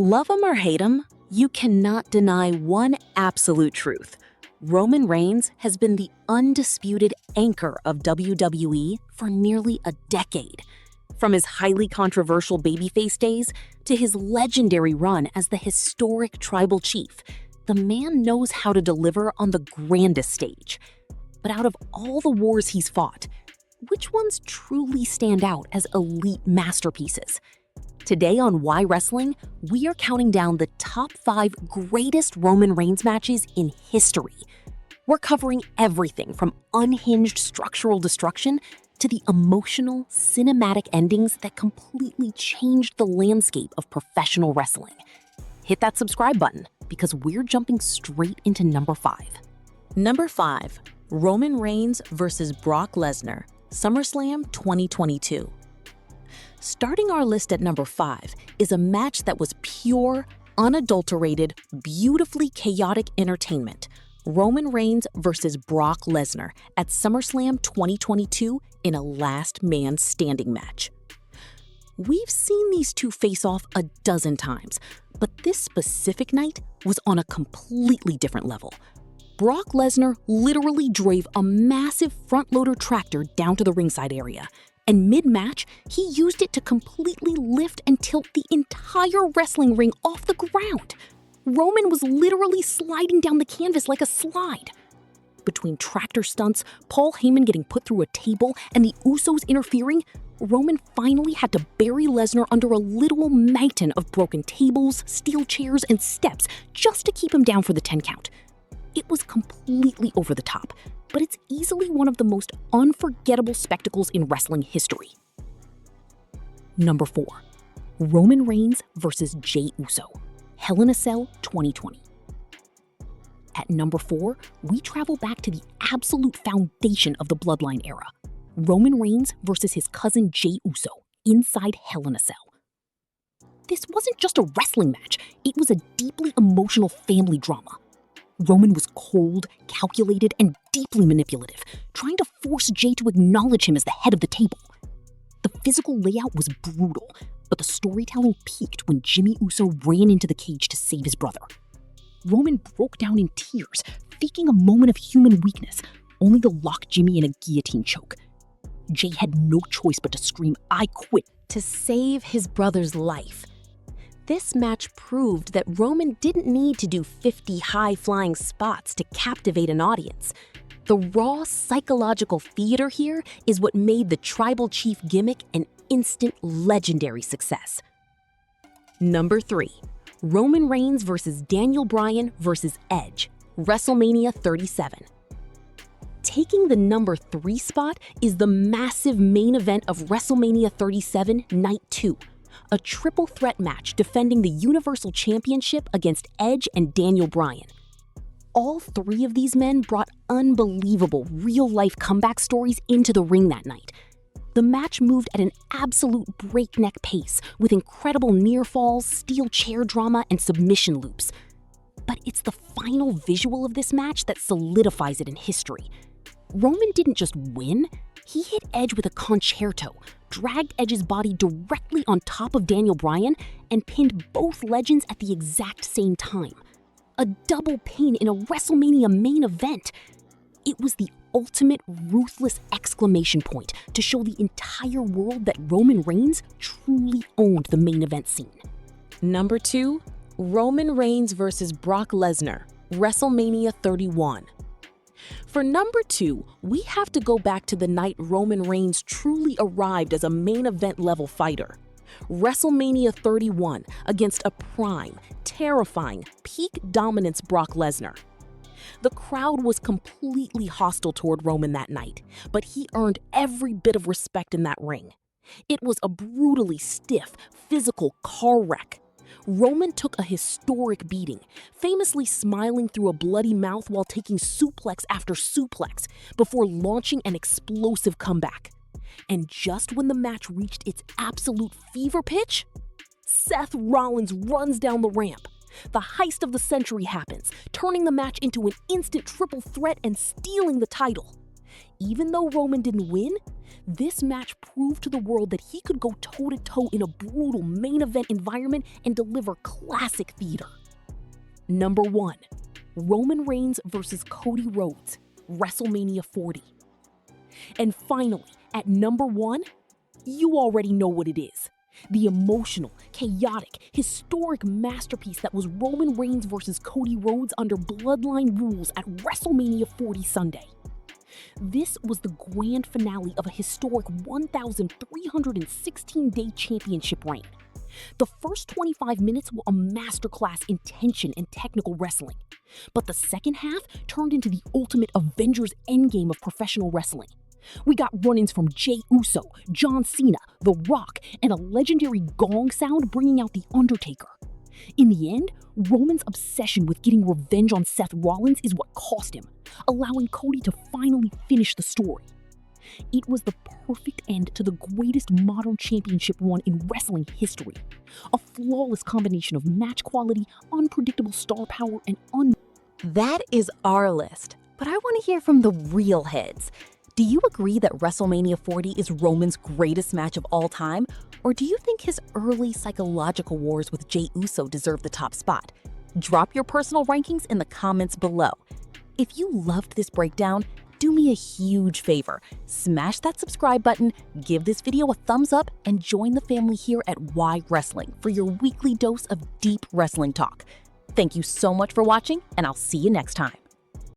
Love him or hate him, you cannot deny one absolute truth. Roman Reigns has been the undisputed anchor of WWE for nearly a decade. From his highly controversial babyface days to his legendary run as the historic tribal chief, the man knows how to deliver on the grandest stage. But out of all the wars he's fought, which ones truly stand out as elite masterpieces? Today on Why Wrestling, we are counting down the top 5 greatest Roman Reigns matches in history. We're covering everything from unhinged structural destruction to the emotional, cinematic endings that completely changed the landscape of professional wrestling. Hit that subscribe button because we're jumping straight into number 5. Number 5, Roman Reigns versus Brock Lesnar, SummerSlam 2022. Starting our list at number 5 is a match that was pure, unadulterated, beautifully chaotic entertainment. Roman Reigns versus Brock Lesnar at SummerSlam 2022 in a last man standing match. We've seen these two face off a dozen times, but this specific night was on a completely different level. Brock Lesnar literally drove a massive front-loader tractor down to the ringside area, and mid-match, he used it to completely lift and tilt the entire wrestling ring off the ground. Roman was literally sliding down the canvas like a slide. Between tractor stunts, Paul Heyman getting put through a table, and the Usos interfering, Roman finally had to bury Lesnar under a literal mountain of broken tables, steel chairs, and steps just to keep him down for the 10 count. It was completely over the top, but it's easily one of the most unforgettable spectacles in wrestling history. Number 4, Roman Reigns versus Jey Uso, Hell in a Cell 2020. At number 4, we travel back to the absolute foundation of the Bloodline era, Roman Reigns versus his cousin Jey Uso inside Hell in a Cell. This wasn't just a wrestling match, it was a deeply emotional family drama. Roman was cold, calculated, and deeply manipulative, trying to force Jey to acknowledge him as the head of the table. The physical layout was brutal, but the storytelling peaked when Jimmy Uso ran into the cage to save his brother. Roman broke down in tears, faking a moment of human weakness, only to lock Jimmy in a guillotine choke. Jey had no choice but to scream, "I quit," to save his brother's life. This match proved that Roman didn't need to do 50 high-flying spots to captivate an audience. The raw psychological theater here is what made the tribal chief gimmick an instant legendary success. Number 3, Roman Reigns versus Daniel Bryan versus Edge, WrestleMania 37. Taking the number 3 spot is the massive main event of WrestleMania 37 Night 2. A triple threat match defending the Universal Championship against Edge and Daniel Bryan. All 3 of these men brought unbelievable real-life comeback stories into the ring that night. The match moved at an absolute breakneck pace with incredible near falls, steel chair drama, and submission loops. But it's the final visual of this match that solidifies it in history. Roman didn't just win, he hit Edge with a concerto, dragged Edge's body directly on top of Daniel Bryan, and pinned both legends at the exact same time. A double pin in a WrestleMania main event. It was the ultimate ruthless exclamation point to show the entire world that Roman Reigns truly owned the main event scene. Number 2, Roman Reigns versus Brock Lesnar, WrestleMania 31. For number 2, we have to go back to the night Roman Reigns truly arrived as a main event level fighter. WrestleMania 31 against a prime, terrifying, peak dominance Brock Lesnar. The crowd was completely hostile toward Roman that night, but he earned every bit of respect in that ring. It was a brutally stiff, physical car wreck. Roman took a historic beating, famously smiling through a bloody mouth while taking suplex after suplex before launching an explosive comeback. And just when the match reached its absolute fever pitch, Seth Rollins runs down the ramp. The heist of the century happens, turning the match into an instant triple threat and stealing the title. Even though Roman didn't win, This match proved to the world that he could go toe-to-toe in a brutal main event environment and deliver classic theater. Number 1. Roman Reigns versus Cody Rhodes, WrestleMania 40. And finally, at number 1, you already know what it is. The emotional, chaotic, historic masterpiece that was Roman Reigns versus Cody Rhodes under Bloodline rules at WrestleMania 40 Sunday. This was the grand finale of a historic 1,316-day championship reign. The first 25 minutes were a masterclass in tension and technical wrestling, but the second half turned into the ultimate Avengers Endgame of professional wrestling. We got run-ins from Jey Uso, John Cena, The Rock, and a legendary gong sound bringing out The Undertaker. In the end, Roman's obsession with getting revenge on Seth Rollins is what cost him, allowing Cody to finally finish the story. It was the perfect end to the greatest modern championship run in wrestling history. A flawless combination of match quality, unpredictable star power, and That is our list, but I want to hear from the real heads. Do you agree that WrestleMania 40 is Roman's greatest match of all time? Or do you think his early psychological wars with Jey Uso deserve the top spot? Drop your personal rankings in the comments below. If you loved this breakdown, do me a huge favor. Smash that subscribe button, give this video a thumbs up, and join the family here at Why Wrestling for your weekly dose of deep wrestling talk. Thank you so much for watching, and I'll see you next time.